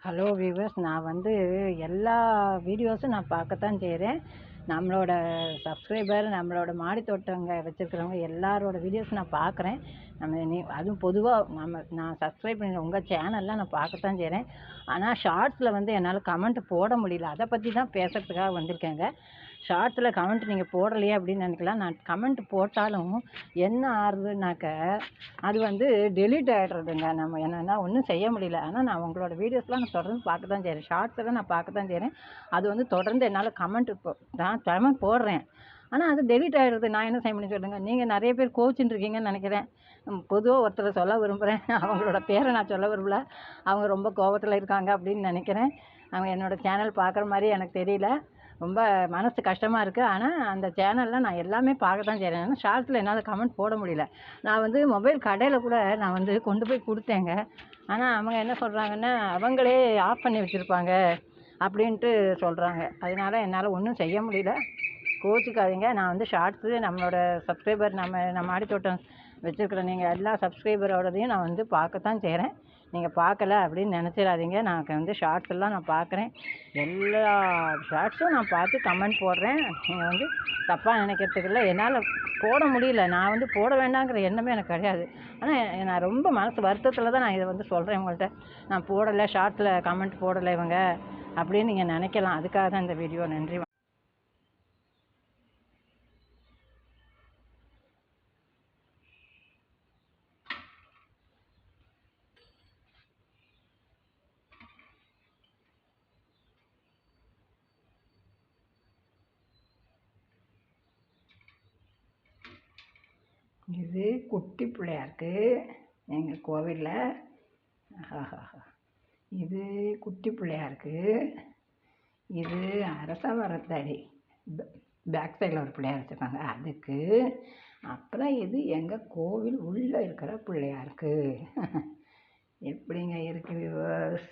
Hello viewers, நான் எல்லா வீடியோஸும் நான் பார்க்கத்தான் செய்கிறேன். நம்மளோட சப்ஸ்கிரைபர், நம்மளோட மாடி தோட்டங்க வச்சுருக்கிறவங்க எல்லாரோட வீடியோஸ் நான் பார்க்குறேன். அதுவும் பொதுவாக நான் சப்ஸ்கிரைப் பண்ணி உங்கள் சேனல்லாம் நான் பார்க்கத்தான் செய்கிறேன். ஆனால் ஷார்ட்ஸில் என்னால் கமெண்ட் போட முடியல. அதை பற்றி தான் பேசுகிறதுக்காக வந்திருக்கேங்க. ஷார்ட்ஸில் கமெண்ட் நீங்கள் போடலையே அப்படின்னு நினைக்கலாம். நான் கமெண்ட் போட்டாலும் என்ன ஆகுதுனாக்க அது டெலீட் ஆகிடுறதுங்க. நம்ம என்னென்னா ஒன்றும் செய்ய முடியல. ஆனால் நான் உங்களோட வீடியோஸ்லாம் நான் தொடர்ந்து பார்க்க தான் செய்கிறேன். ஷார்ட்ஸெல்லாம் நான் பார்க்க தான் செய்கிறேன். அது தொடர்ந்து என்னால் நான் கமெண்ட் போடுறேன். ஆனால் அது டெலீட் ஆகிடுது. நான் என்ன செய்ய முடியும் சொல்லுங்கள். நீங்கள் நிறைய பேர் கோச்சின்னு இருக்கீங்கன்னு நினைக்கிறேன். பொதுவாக ஒருத்தரை சொல்ல விரும்புகிறேன். அவங்களோட பேரை நான் சொல்ல விரும்பல. அவங்க ரொம்ப கோபத்தில் இருக்காங்க அப்படின்னு நினைக்கிறேன். அவங்க என்னோடய சேனல் பார்க்குற மாதிரி எனக்கு தெரியல. ரொம்ப மனசு கஷ்டமாக இருக்குது. ஆனால் அந்த சேனலில் நான் எல்லாமே பார்க்க தான் செய்கிறேன். ஆனால் ஷார்ட்ஸில் என்னால் கமெண்ட் போட முடியல. நான் மொபைல் கடையில் கூட நான் கொண்டு போய் கொடுத்தேங்க. ஆனால் அவங்க என்ன சொல்கிறாங்கன்னா, அவங்களே ஆஃப் பண்ணி வச்சுருப்பாங்க அப்படின்ட்டு சொல்கிறாங்க. அதனால் என்னால் ஒன்றும் செய்ய முடியல. கோச்சிக்காதீங்க. நான் ஷார்ட்ஸு நம்மளோட சப்ஸ்கிரைபர், நம்ம மாடித்தோட்டம் வச்சுருக்கிற நீங்கள் எல்லா சப்ஸ்கிரைபரோடதையும் நான் பார்க்கத்தான் செய்கிறேன். நீங்கள் பார்க்கல அப்படின்னு நினச்சிடாதீங்க. நான் ஷார்ட்ஸ் எல்லாம் நான் பார்க்குறேன். எல்லா ஷார்ட்ஸும் நான் பார்த்து கமெண்ட் போடுறேன். நீங்கள் தப்பாக நினைக்கிறதுக்கு இல்லை. என்னால் போட முடியல. நான் போட வேண்டாங்கிற எண்ணமே எனக்கு கிடையாது. ஆனால் நான் ரொம்ப மனசு வருத்தத்தில் தான் நான் இதை சொல்கிறேன் உங்கள்கிட்ட. நான் போடலை, ஷார்ட்ஸில் கமெண்ட் போடலை இவங்க அப்படின்னு நீங்கள் நினைக்கலாம். அதுக்காக தான் இந்த வீடியோ. நன்றி. இது குட்டி பிள்ளையாருக்கு எங்கள் கோவிலில். இது குட்டி பிள்ளையாருக்கு. இது அரச மரத்தடி பேக் சைடில் ஒரு பிள்ளையார் வச்சுருக்காங்க, அதுக்கு. அப்புறம் இது எங்கள் கோவில் உள்ளே இருக்கிற பிள்ளையாருக்கு. எப்படிங்க இருக்குது வியூவர்ஸ்?